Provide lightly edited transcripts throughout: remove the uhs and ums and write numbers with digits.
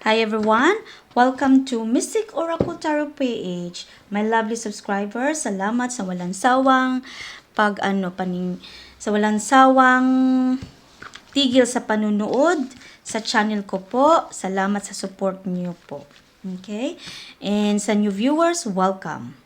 Hi everyone! Welcome to Mystic Oracle Tarot PH. My lovely subscribers, salamat sa walang sawang sa walang sawang tigil sa panunood sa channel ko po. Salamat sa support niyo po. Okay? And sa new viewers, welcome.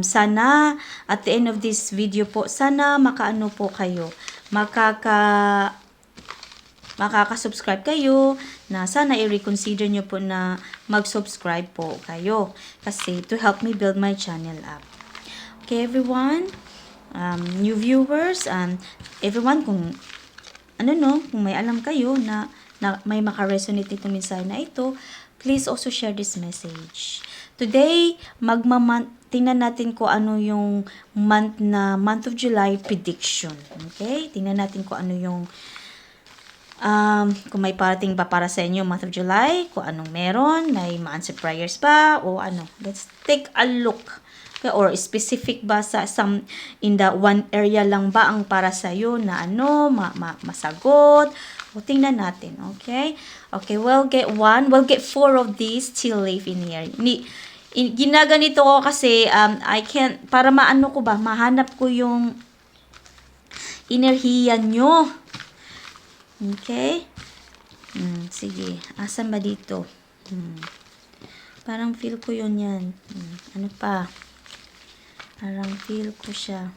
Sana at the end of this video po, sana makaano po kayo, makaka-subscribe kayo, na sana i-reconsider nyo po na mag-subscribe po kayo. Kasi to help me build my channel up. Okay everyone, new viewers, everyone, kung kung may alam kayo na may maka-resonate itong mensahe na ito, please also share this message. Today, tingnan natin kung ano yung month of July prediction. Okay? Tingnan natin kung ano yung kung may parating ba para sa inyo month of July, kung anong meron, may ma-answer prayers ba, o ano. Let's take a look. Okay, or specific ba sa in the one area lang ba ang para sa iyo na masagot. O tingnan natin, okay? Okay, we'll get four of these till live in here. Ginaganito ko kasi I can't, para mahanap ko yung enerhiya nyo. Okay? Sige. Asan ba dito? Parang feel ko yun yan. Ano pa? Parang feel ko siya.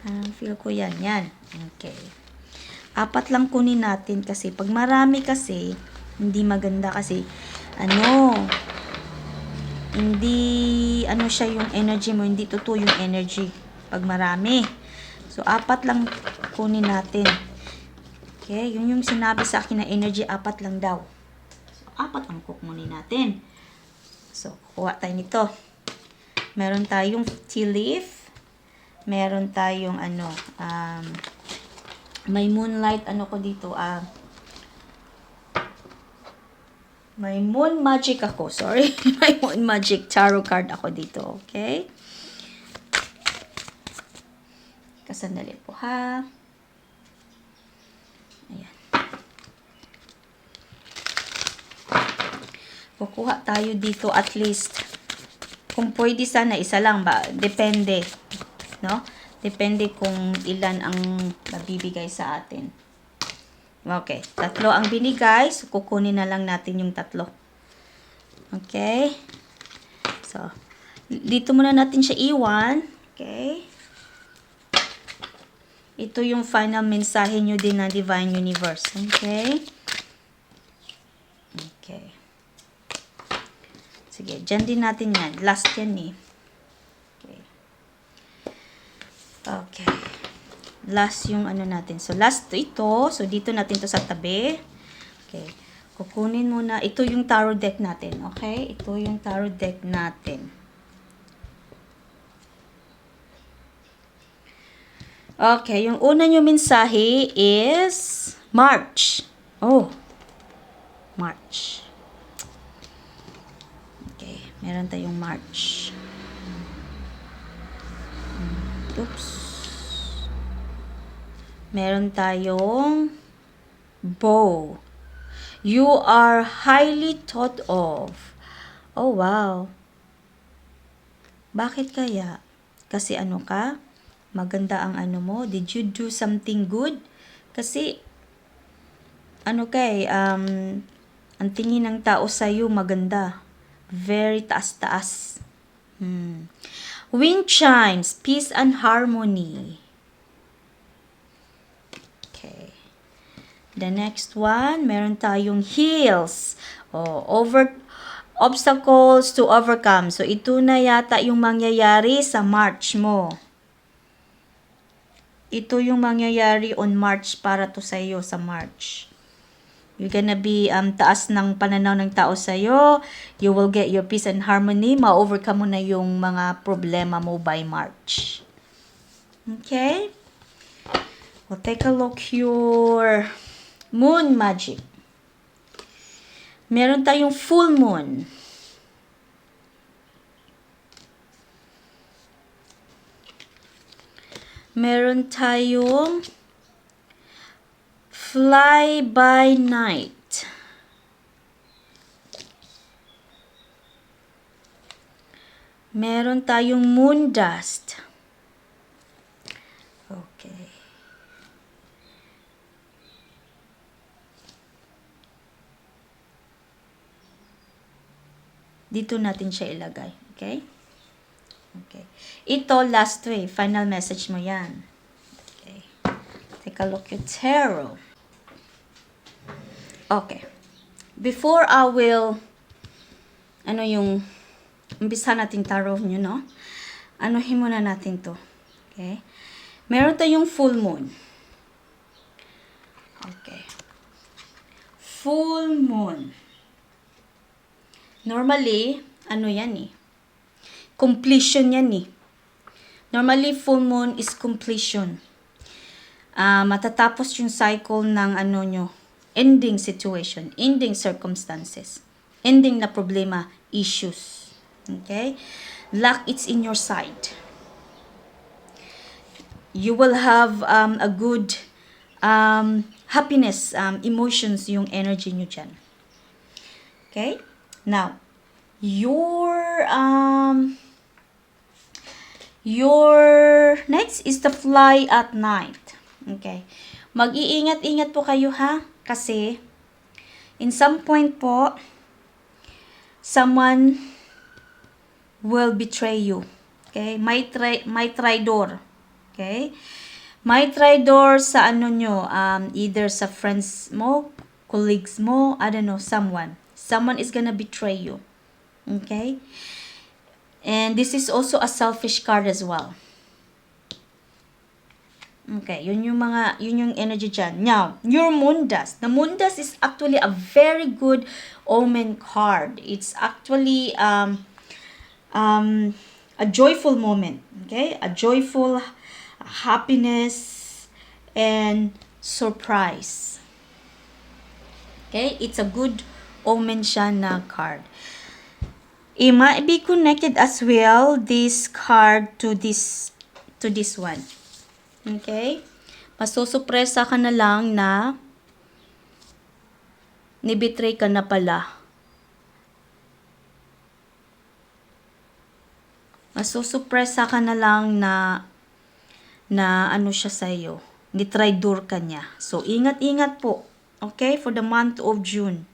Parang feel ko yan. Yan. Okay. 4 lang kunin natin kasi pag marami kasi, hindi maganda kasi, hindi, siya yung energy mo, hindi totoo yung energy pag marami. So, 4 lang kunin natin. Okay, yun yung sinabi sa akin na energy, 4 lang daw. So, 4 ang kukunin natin. So, kuha tayo nito. Meron tayong tea leaf. Meron tayong may moonlight, ko dito, may moon magic ako, sorry. May moon magic tarot card ako dito, okay? Kasandali po, ha? Ayan. Kukuha tayo dito at least. Kung pwede sana, isa lang ba? Depende. No? Depende kung ilan ang mabibigay sa atin. Okay. 3 ang binigay. So, kukunin na lang natin yung 3. Okay? So, dito muna natin siya iwan. Okay? Ito yung final mensahe nyo din ng Divine Universe. Okay? Okay. Sige, dyan din natin yan. Last yan eh. Okay. Okay. Last yung natin. So, last ito. So, dito natin to sa tabi. Okay. Kukunin muna. Ito yung tarot deck natin. Okay? Ito yung tarot deck natin. Okay. Yung una nyo mensahe is March. Oh. March. Okay. Meron tayong March. Oops. Meron tayong bow. You are highly thought of. Oh, wow. Bakit kaya? Kasi ka? Maganda ang mo? Did you do something good? Kasi, ang tingin ng tao sa'yo maganda. Very taas-taas. Wind chimes, peace and harmony. The next one, meron tayong heals. Obstacles to overcome. So, ito na yata yung mangyayari sa March mo. Ito yung mangyayari on March para to sa iyo sa March. You're gonna be taas ng pananaw ng tao sa iyo. You will get your peace and harmony. Ma-overcome mo na yung mga problema mo by March. Okay? We'll take a look your moon magic. Meron tayong full moon. Meron tayong fly by night. Meron tayong moon dust. Okay. Dito natin siya ilagay. Okay? Okay. Ito, last way. Final message mo yan. Okay. Take a look at tarot. Okay. Before I will, umpisa natin tarot nyo, no? Anuhin muna natin to. Okay? Meron tayong full moon. Okay. Full moon. Normally, yan eh. Completion yan eh. Normally, full moon is completion. Matatapos yung cycle ng ending situation, ending circumstances, ending na problema, issues. Okay? Luck, it's in your side. You will have a good happiness, emotions, yung energy nyo dyan. Okay? Now, your next is the fly at night. Okay? Mag-iingat-ingat po kayo ha, kasi in some point po, someone will betray you. Okay? May traitor. Okay? May traitor sa either sa friends mo, colleagues mo, I don't know, someone. Someone is gonna betray you. Okay? And this is also a selfish card as well. Okay, yun yung energy dyan. Now, your moon dust. The moon dust is actually a very good omen card. It's actually a joyful moment. Okay? A joyful happiness and surprise. Okay? It's a good omen siya na card. It might be connected as well, this card to this one. Okay? Masusupresa ka na lang na nibitray ka na pala. Masusupresa ka na lang na siya sa'yo. Nitraidor ka niya. So, ingat-ingat po. Okay? For the month of June.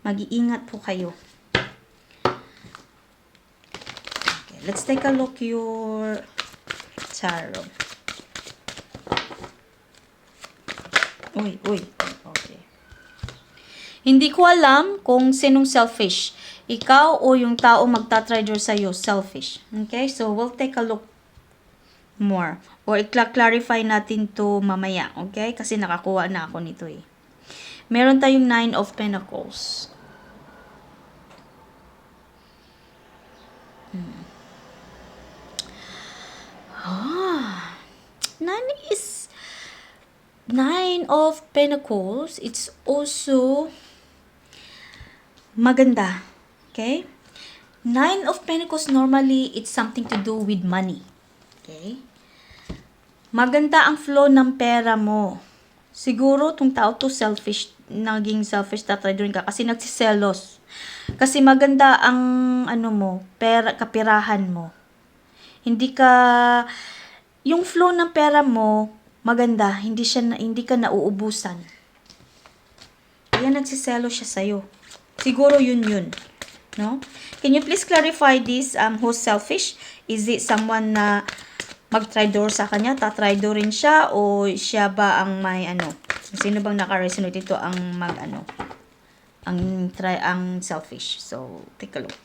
Mag-iingat po kayo. Okay. Let's take a look your tarot. Uy. Okay. Hindi ko alam kung sinong selfish. Ikaw o yung tao magta-traitor sa'yo, selfish. Okay? So, we'll take a look more. Or i-clarify natin to mamaya. Okay? Kasi nakakuha na ako nito eh. Meron tayong 9 of Pentacles. Nine of Pentacles, it's also maganda. Okay? 9 of Pentacles, normally, it's something to do with money. Okay? Maganda ang flow ng pera mo. Siguro, itong tao to selfish, naging selfish, tatradorin ka kasi nagsiselos. Kasi maganda ang, pera, kapirahan mo. Hindi yung flow ng pera mo, maganda, hindi ka nauubusan. Kaya nagsiselo siya sa'yo. Siguro yun. No? Can you please clarify this, who's selfish? Is it someone na mag-traitor sa kanya? Tatraidorin siya? O siya ba ang may Sino bang naka-resonate ito ang ang selfish? So, take a look.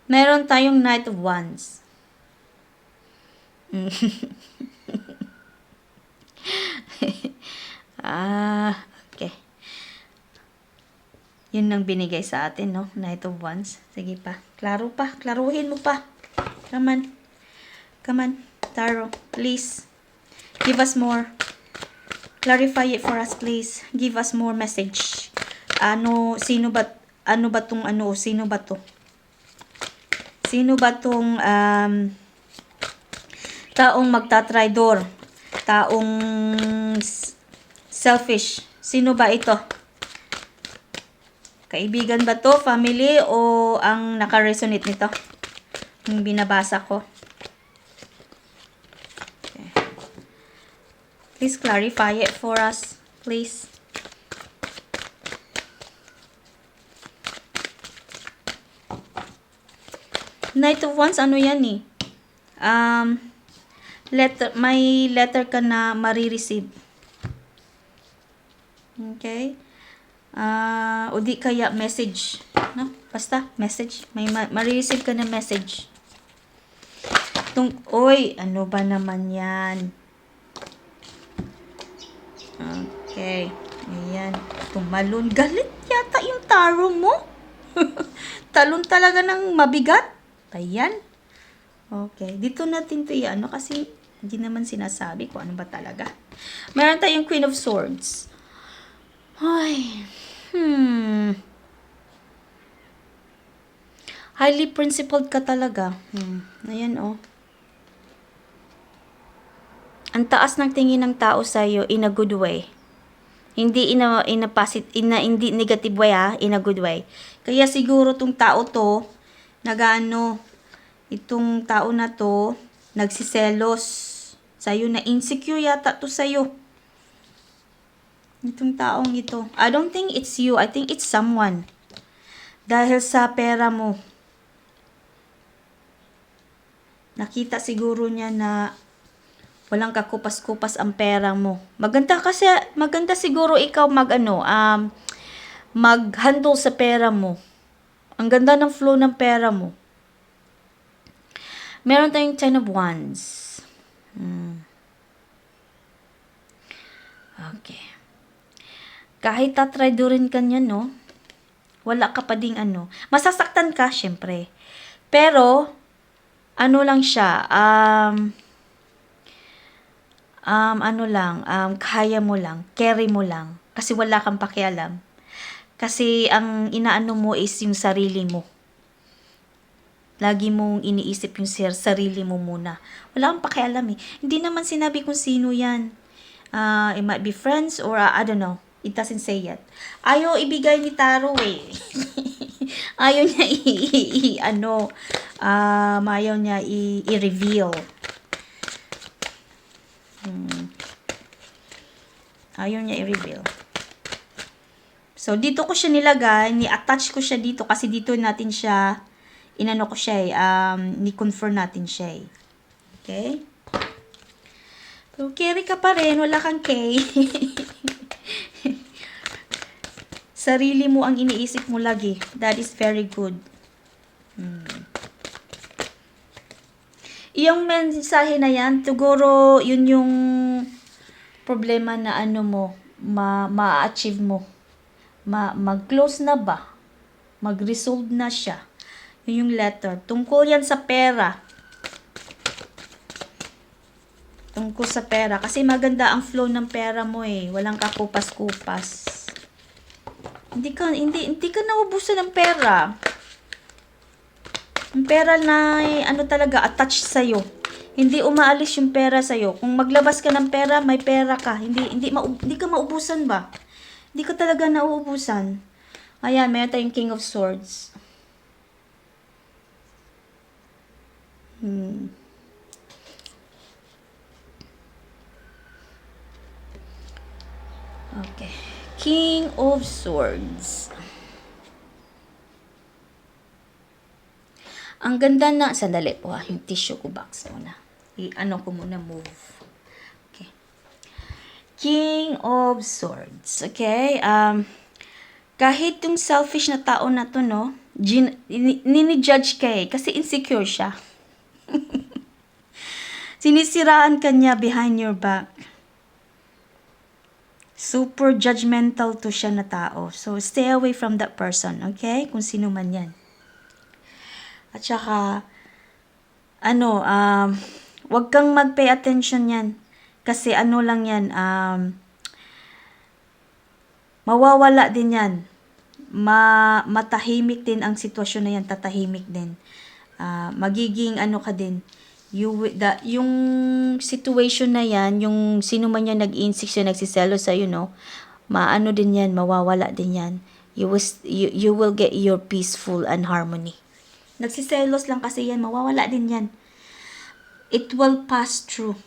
Meron tayong Knight of Wands. Okay. Yun ang binigay sa atin, no? Knight of Wands. Sige pa. Klaro pa. Klaruhin mo pa. Come on. Tarot. Please. Give us more. Clarify it for us, please. Give us more message. Sino ba to? Sino ba tong taong magtatraidor? Taong selfish. Sino ba ito? Kaibigan ba to? Family? O ang naka-resonate nito? Yung binabasa ko. Okay. Please clarify it for us. Please. Knight of Wands, ano yan eh? May letter ka na marireceive. Okay? O di kaya message. No? Basta, message. May marireceive ka na message. Oy, ano ba naman yan? Okay. Ayan. Tumalon. Galit yata yung tarot mo. Talon talaga ng mabigat. Ayan. Okay. Dito natin ito ano kasi hindi naman sinasabi kung ano ba talaga. Meron tayong Queen of Swords. Ay. Highly principled ka talaga. Ayan oh. Ang taas ng tingin ng tao sa iyo in a good way. Hindi hindi negative way in a good way. Kaya siguro tong tao to itong tao na to nagsiselos sa'yo, na insecure yata to sa'yo. Itong taong ito. I don't think it's you. I think it's someone. Dahil sa pera mo. Nakita siguro niya na walang kakupas-kupas ang pera mo. Maganda siguro ikaw mag-handle sa pera mo. Ang ganda ng flow ng pera mo. Meron tayong 10 of Wands. Okay. Kahit tatraydurin ka niya, no? Wala ka pa ding masasaktan ka, syempre. Pero, lang siya, kaya mo lang, carry mo lang. Kasi wala kang pakialam. Kasi ang inaano mo is yung sarili mo. Lagi mong iniisip yung sarili mo muna. Wala kang pakialam eh. Hindi naman sinabi kung sino yan. It might be friends or I don't know. It doesn't say yet. Ayaw ibigay ni Taro eh. Ayaw niya ayaw niya i-reveal. Ayaw niya i-reveal. So, dito ko siya nilagay. Ni-attach ko siya dito kasi dito natin siya ni-confirm natin siya eh. Okay? Pero carry ka pa rin, wala kang K. Sarili mo ang iniisip mo lagi. That is very good. Yung mensahe na yan, siguro yun yung problema na ma-achieve mo. Mag-close na ba? Mag-resolve na siya. Yun yung letter. Tungkol yan sa pera. Tungkol sa pera. Kasi maganda ang flow ng pera mo eh. Walang kakupas-kupas. Hindi ka naubusan ng pera. Ang pera na talaga attached sa'yo. Hindi umaalis yung pera sa'yo. Kung maglabas ka ng pera, may pera ka. Hindi ka maubusan ba? Hindi ka talaga nauubusan. Ayan, meron tayong King of Swords. Okay. King of Swords. Ang ganda na, sandali po yung tissue ko box muna. Ko muna move. Okay. King of Swords. Okay. Kahit yung selfish na tao na to, no, nini-judge ka eh, kasi insecure siya. Sinisiraan ka niya behind your back. Super judgmental to siya na tao. So, stay away from that person, okay? Kung sino man yan. At saka, wag kang mag-pay attention yan. Kasi lang yan, mawawala din yan. Matahimik din ang sitwasyon na yan, tatahimik din. Magiging ka din, yung situation na yan, yung sino man yung nag-insist yung nagsiselo sa no, maano din yan, mawawala din yan. You will get your peaceful and harmony. Nagsiselos lang kasi yan, mawawala din yan. It will pass through.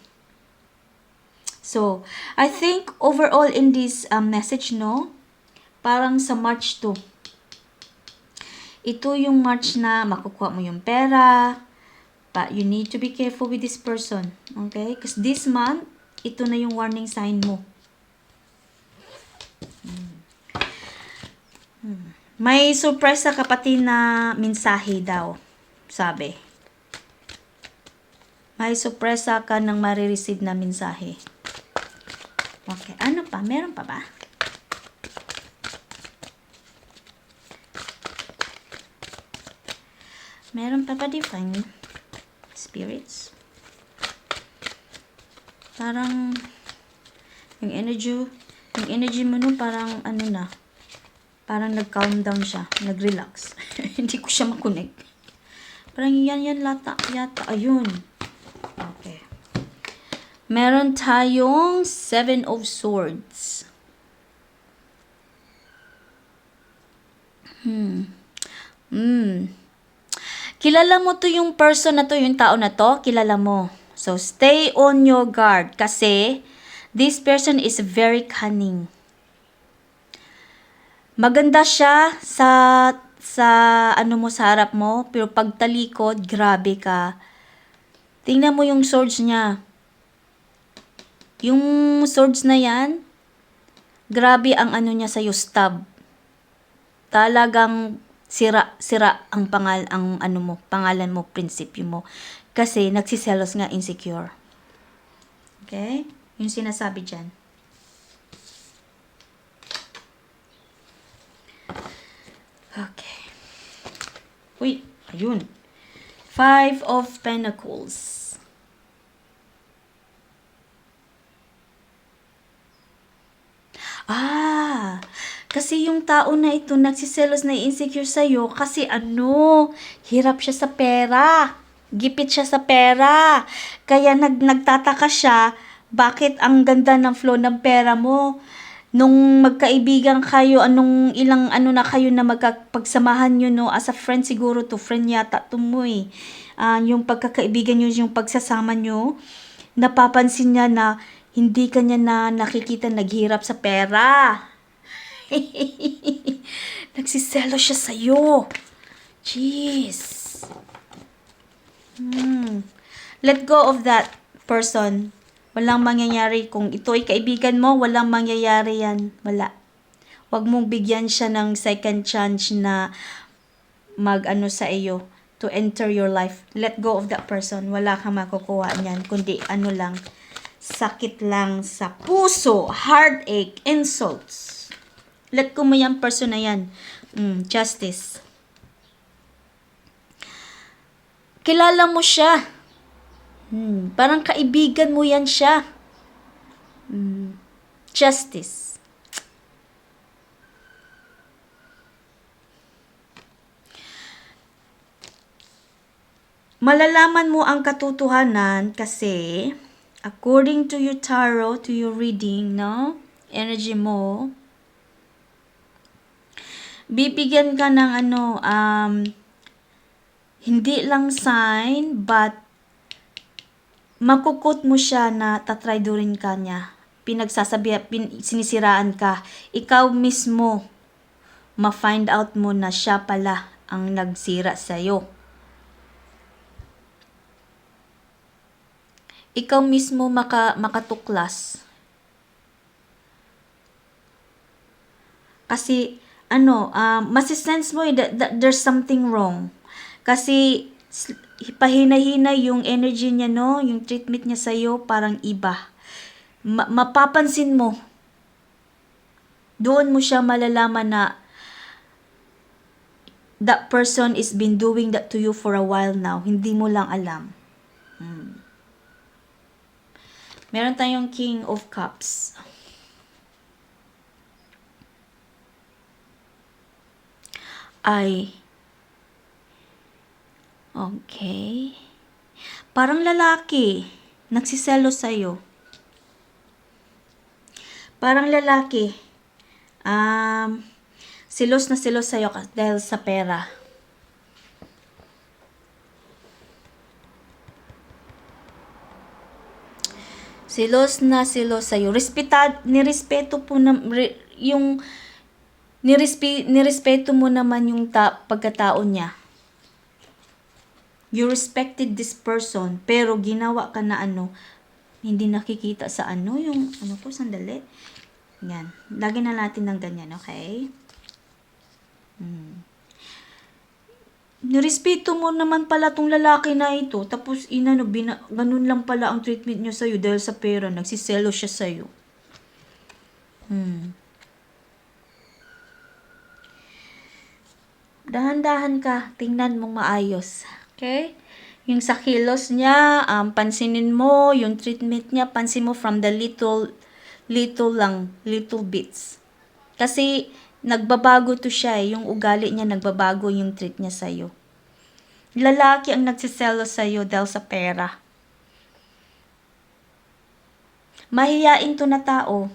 So, I think overall in this message, no, parang sa March 2, ito yung March na makukuha mo yung pera, but you need to be careful with this person, okay? Because this month, ito na yung warning sign mo. May surprise sa kapatid na mensahe daw, sabi. May sorpresa ka ng marireceive na mensahe. Okay, ano pa? Meron pa ba? Meron pa ba divine spirits? Parang yung energy mo no, parang ano na, parang nag-calm down siya, nag-relax. Hindi ko siya makunik. Parang yan yata, ayun. Okay. Meron tayong 7 of Swords. Kilala mo to yung person na to, yung tao na to, kilala mo. So, stay on your guard kasi this person is very cunning. Maganda siya sa ano mo, sa harap mo, pero pagtalikod, grabe ka. Tingnan mo yung swords niya. Yung swords na yan, grabe ang ano niya sa'yo, stab. Talagang sira ang pangalan mo, prinsipyo mo. Kasi nagsiselos nga, insecure. Okay? Yung sinasabi dyan. Okay. Uy, ayun. 5 of Pentacles. Kasi yung tao na ito nagsiselos na insecure sa'yo kasi hirap siya sa pera. Gipit siya sa pera. Kaya nagtataka siya, bakit ang ganda ng flow ng pera mo? Nung magkaibigan kayo, ilang na kayo na magkapagsamahan nyo, no? As a friend siguro to, friend yata to mo eh. Yung pagkakaibigan nyo, yung pagsasama nyo, napapansin niya na hindi kanya na nakikita naghirap sa pera. Nagsiselo siya sa'yo. Jeez. Let go of that person. Walang mangyayari. Kung ito ay kaibigan mo, walang mangyayari yan. Wala. Huwag mong bigyan siya ng second chance na sa iyo, to enter your life. Let go of that person. Wala kang makukuha niyan. Kundi lang, sakit lang sa puso, heartache, insults. Let go mo yan, person na yan. Justice. Kilala mo siya. Parang kaibigan mo yan siya. Justice. Malalaman mo ang katotohanan kasi according to your tarot, to your reading, no? Energy mo, bibigyan ka ng hindi lang sign, but makukot mo siya na tatraydurin ka niya. Sinisiraan ka. Ikaw mismo, ma-find out mo na siya pala ang nagsira sa'yo. Ikaw mismo makatuklas. Kasi, masisense mo that there's something wrong. Kasi, pahina-hina yung energy niya, no? Yung treatment niya sa'yo, parang iba. Mapapansin mo. Doon mo siya malalaman na that person is been doing that to you for a while now. Hindi mo lang alam. Meron tayong King of Cups. Okay. Parang lalaki, nagsiselos sa'yo. Parang lalaki, silos na silos sa'yo dahil sa pera. Silos na silos sa'yo. Nirespeto po na, yung, nirespeto mo naman yung pagkatao niya. You respected this person, pero ginawa ka na hindi nakikita sa yung, po, sandali. Yan. Lagi na natin ng ganyan, okay? Nirespeto mo naman pala tong lalaki na ito, tapos ganun lang pala ang treatment niya sa'yo dahil sa pera, nagsiselo siya sa'yo. Dahan-dahan ka, tingnan mong maayos. Okay? Yung sa kilos niya, pansinin mo, yung treatment niya, pansin mo from the little bits. Kasi, nagbabago to siya yung ugali niya, nagbabago yung treat niya sa'yo. Lalaki ang nagsiselo sa'yo dahil sa pera. Mahiyain to na tao.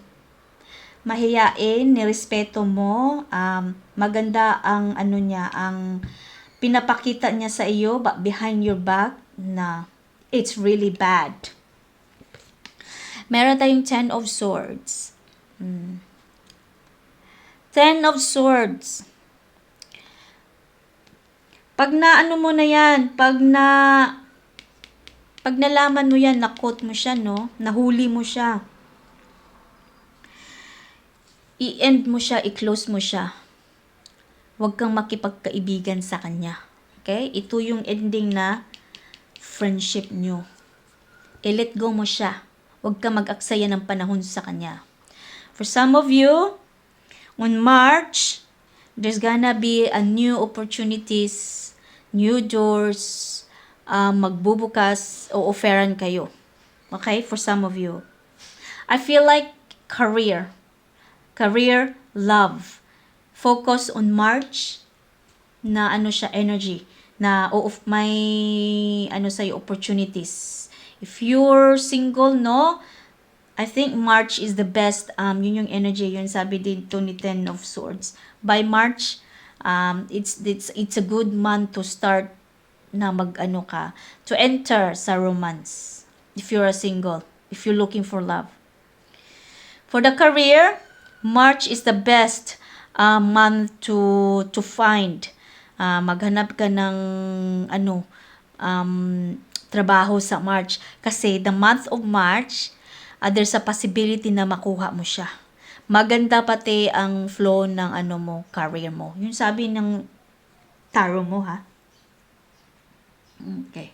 Mahiyain, nirespeto mo, maganda ang ang pinapakita niya sa iyo, but behind your back, na it's really bad. Meron tayong 10 of Swords. 10 of Swords. Pag mo na yan, pag nalaman mo yan, na-quote mo siya, no? Nahuli mo siya. I-end mo siya, i-close mo siya. Huwag kang makipagkaibigan sa kanya. Okay? Ito yung ending na friendship nyo. I-let go mo siya. Huwag kang mag-aksaya ng panahon sa kanya. For some of you, on March, there's gonna be a new opportunities, new doors, magbubukas o offeran kayo. Okay? For some of you. I feel like career, love. Focus on March na siya, energy. Na may sa'yo, opportunities. If you're single, no? I think March is the best. Yun yung energy. Yun sabi dito ni 10 of Swords. By March, it's a good month to start na to enter sa romance. If you're a single. If you're looking for love. For the career, March is the best month to find. Maghanap ka ng trabaho sa March. Kasi the month of March, there's a possibility na makuha mo siya. Maganda pati ang flow ng career mo. Yun sabi ng tarot mo, ha? Okay.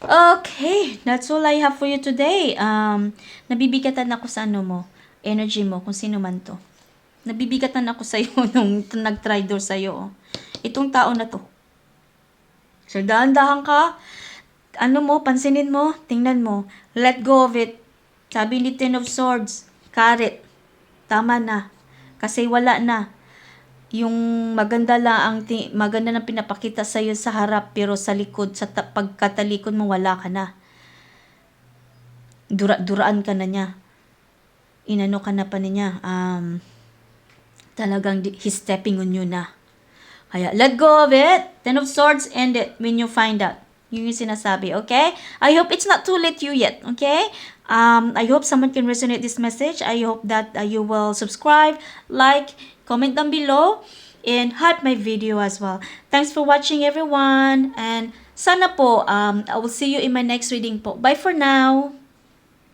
Okay, that's all I have for you today. Nabibigatan ako sa energy mo, kung sino man to. Nabibigatan ako sa'yo nung nag-try door sa'yo. Itong tao na to. So, dahan-dahan ka. Pansinin mo, tingnan mo. Let go of it. Sabi ni 10 of Swords, carrot. Tama na. Kasi wala na. Yung maganda na pinapakita sa'yo sa harap, pero sa likod, sa pagkatalikod mo, wala ka na. Duraan ka na niya. Ka na pa niya. Talagang he's stepping on you na. Kaya, let go of it. 10 of Swords, end it when you find out. Yun yung sinasabi, okay? I hope it's not too late you yet, okay? I hope someone can resonate this message. I hope that you will subscribe, like, comment down below, and hype my video as well. Thanks for watching, everyone. And sana po, I will see you in my next reading po. Bye for now.